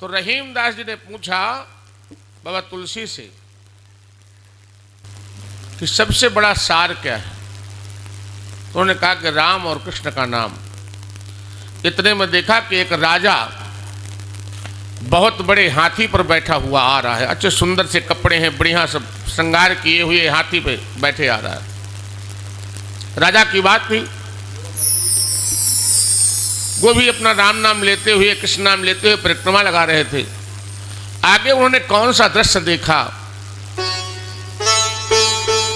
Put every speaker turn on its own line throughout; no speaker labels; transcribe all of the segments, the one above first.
तो रहीमदास जी ने पूछा बाबा तुलसी से कि सबसे बड़ा सार क्या है। तो उन्होंने कहा कि राम और कृष्ण का नाम। इतने में देखा कि एक राजा बहुत बड़े हाथी पर बैठा हुआ आ रहा है। अच्छे सुंदर से कपड़े हैं, बढ़िया सब श्रृंगार किए हुए हाथी पे बैठे आ रहा है। राजा की बात थी, वो भी अपना राम नाम लेते हुए, कृष्ण नाम लेते हुए परिक्रमा लगा रहे थे। आगे उन्होंने कौन सा दृश्य देखा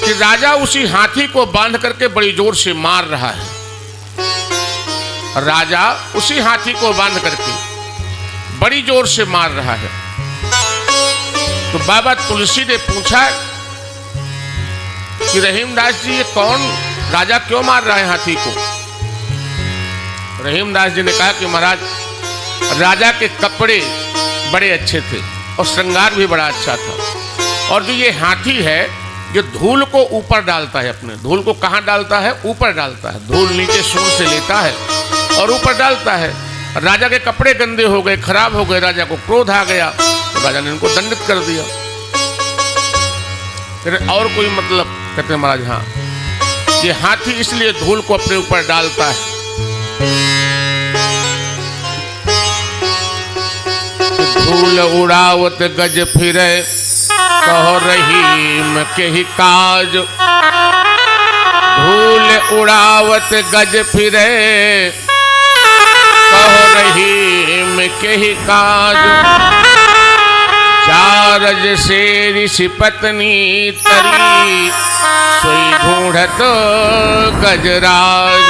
कि राजा उसी हाथी को बांध करके बड़ी जोर से मार रहा है। राजा उसी हाथी को बांध करके बड़ी जोर से मार रहा है। तो बाबा तुलसी ने पूछा कि रहीमदास जी, ये कौन राजा क्यों मार रहा है हाथी को? रहीमदास जी ने कहा कि महाराज, राजा के कपड़े बड़े अच्छे थे और श्रृंगार भी बड़ा अच्छा था, और जो ये हाथी है ये धूल को ऊपर डालता है। अपने धूल को कहाँ डालता है? ऊपर डालता है। धूल नीचे सूंड से लेता है और ऊपर डालता है। राजा के कपड़े गंदे हो गए, खराब हो गए, राजा को क्रोध आ गया, तो राजा ने इनको दंडित कर दिया। फिर और कोई मतलब? कहते हैं महाराज हाँ, ये हाथी इसलिए धूल को अपने ऊपर डालता है धूल उड़ावत गज फिरे कहो रहीम के ही काज। धूल उड़ावत गज फिरे कहो रहीम के ही काज। चारज से ऋषि पत्नी तरी सोई ढूंढत गजराज।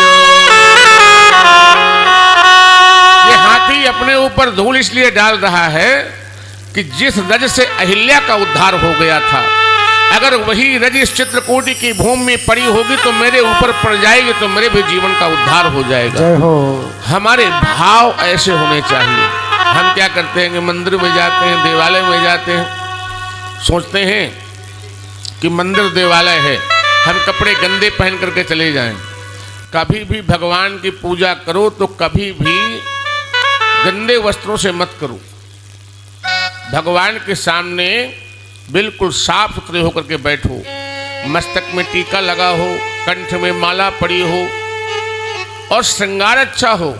ये हाथी अपने ऊपर धूल इसलिए डाल रहा है कि जिस रज से अहिल्या का उद्धार हो गया था, अगर वही रज इस चित्रकूट की भूमि में पड़ी होगी तो मेरे ऊपर पड़ जाएगी, तो मेरे भी जीवन का उद्धार हो जाएगा। हमारे भाव ऐसे होने चाहिए। हम क्या करते हैं कि मंदिर में जाते हैं, देवालय में जाते हैं, सोचते हैं कि मंदिर देवालय है, हम कपड़े गंदे पहन करके चले जाएं। कभी भी भगवान की पूजा करो तो कभी भी गंदे वस्त्रों से मत करो। भगवान के सामने बिल्कुल साफ सुथरे होकर के बैठो, मस्तक में टीका लगा हो, कंठ में माला पड़ी हो और श्रृंगार अच्छा हो।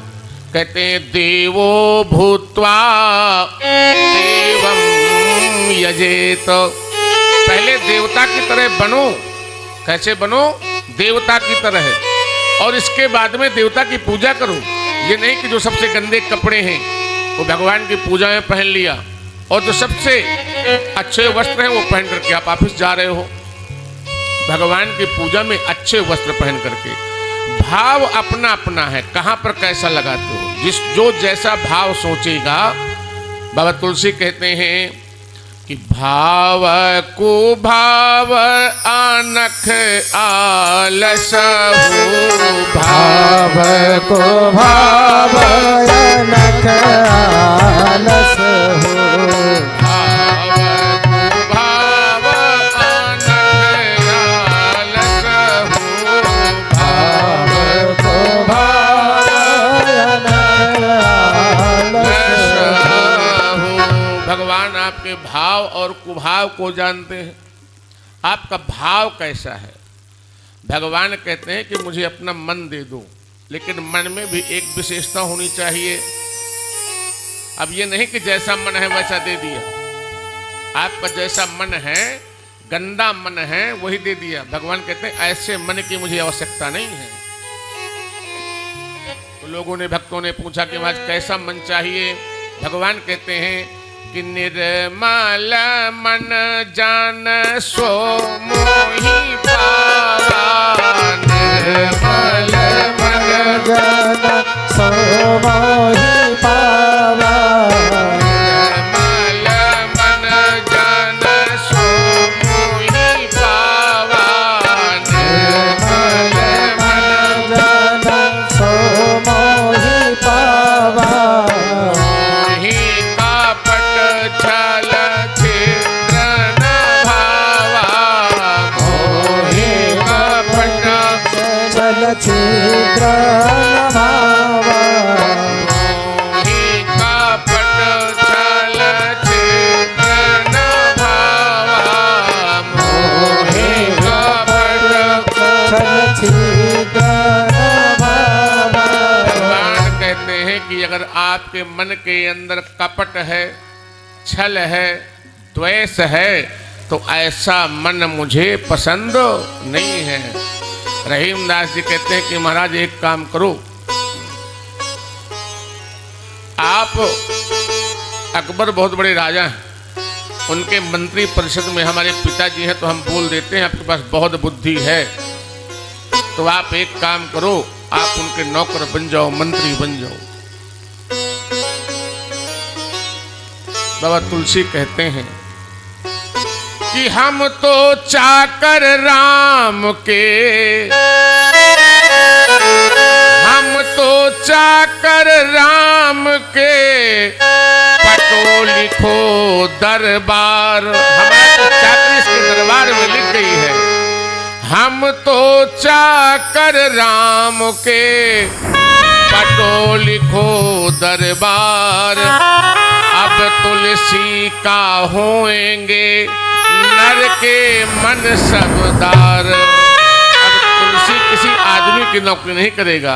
कहते हैं देवो भूत्वा देवं यजेत। पहले देवता की तरह बनो। कैसे बनो? देवता की तरह, और इसके बाद में देवता की पूजा करो। ये नहीं कि जो सबसे गंदे कपड़े हैं वो भगवान की पूजा में पहन लिया और जो सबसे अच्छे वस्त्र हैं वो पहन करके आप ऑफिस जा रहे हो। भगवान की पूजा में अच्छे वस्त्र पहन करके। भाव अपना अपना है, कहाँ पर कैसा लगाते हो, जो जैसा भाव सोचेगा। बाबा तुलसी कहते हैं कि भाव को भाव आनख आलस हो।
भाव को भाव आनख आलस हो।
भगवान आपके भाव और कुभाव को जानते हैं। आपका भाव कैसा है? भगवान कहते हैं कि मुझे अपना मन दे दो, लेकिन मन में भी एक विशेषता होनी चाहिए। अब ये नहीं कि जैसा मन है वैसा दे दिया। आपका जैसा मन है, गंदा मन है, वही दे दिया। भगवान कहते हैं ऐसे मन की मुझे आवश्यकता नहीं है। तो लोगों ने, भक्तों ने पूछा कि आज कैसा मन चाहिए? भगवान कहते हैं कि निर्मल मन जान सो मोहि पावा। निर्मल मन
जान सो मोहि पावा।
निर्मल मन जान सो मोहि पावा। निर्मल
मन जान सो मोहि पावा। छिद्र भावा।
आपके मन के अंदर कपट है, छल है, द्वेष है, तो ऐसा मन मुझे पसंद नहीं है। रहीमदास जी कहते हैं कि महाराज एक काम करो, आप अकबर बहुत बड़े राजा हैं, उनके मंत्री परिषद में हमारे पिताजी हैं, तो हम बोल देते हैं आपके पास बहुत बुद्धि है, तो आप एक काम करो, आप उनके नौकर बन जाओ, मंत्री बन जाओ। बाबा तुलसी कहते हैं कि हम तो चाकर राम के, हम तो चाकर राम के, पटो लिखो दरबार। हमारा तो चाकरी इसके दरबार में लिख गई है। हम तो चाकर राम के, पटो लिखो दरबार। अब तुलसी का होएंगे नर के मन सरदार। अब तुलसी किसी आदमी की नौकरी नहीं करेगा,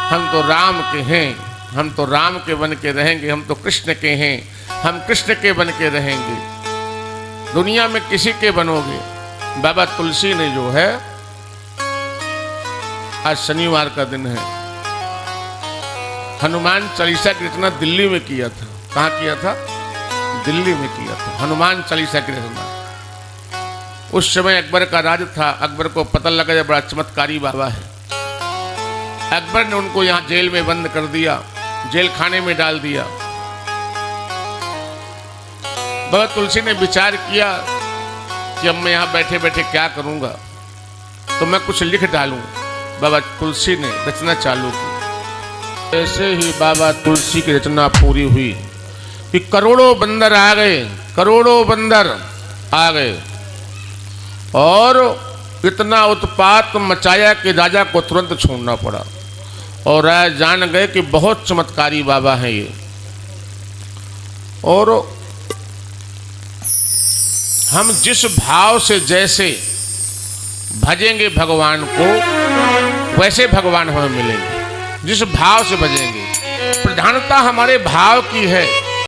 हम तो राम के हैं, हम तो राम के बन के रहेंगे, हम तो कृष्ण के हैं, हम कृष्ण के बन के रहेंगे। दुनिया में किसी के बनोगे? बाबा तुलसी ने जो है, आज शनिवार का दिन है, हनुमान चालीसा की रचना दिल्ली में किया था। कहाँ किया था? दिल्ली में किया था हनुमान चालीसा की रचना। उस समय अकबर का राज था। अकबर को पता लगा ये बड़ा चमत्कारी बाबा है। अकबर ने उनको यहाँ जेल में बंद कर दिया, जेल खाने में डाल दिया। बाबा तुलसी ने विचार किया कि अब मैं यहाँ बैठे बैठे क्या करूँगा, तो मैं कुछ लिख डालूं। बाबा तुलसी ने रचना चालू की। ऐसे ही बाबा तुलसी की रचना पूरी हुई कि करोड़ों बंदर आ गए, करोड़ों बंदर आ गए और इतना उत्पात मचाया कि राजा को तुरंत छोड़ना पड़ा। और राजा जान गए कि बहुत चमत्कारी बाबा हैं ये। और हम जिस भाव से जैसे भजेंगे भगवान को, वैसे भगवान हमें मिलेंगे। जिस भाव से भजेंगे, प्रधानता हमारे भाव की है।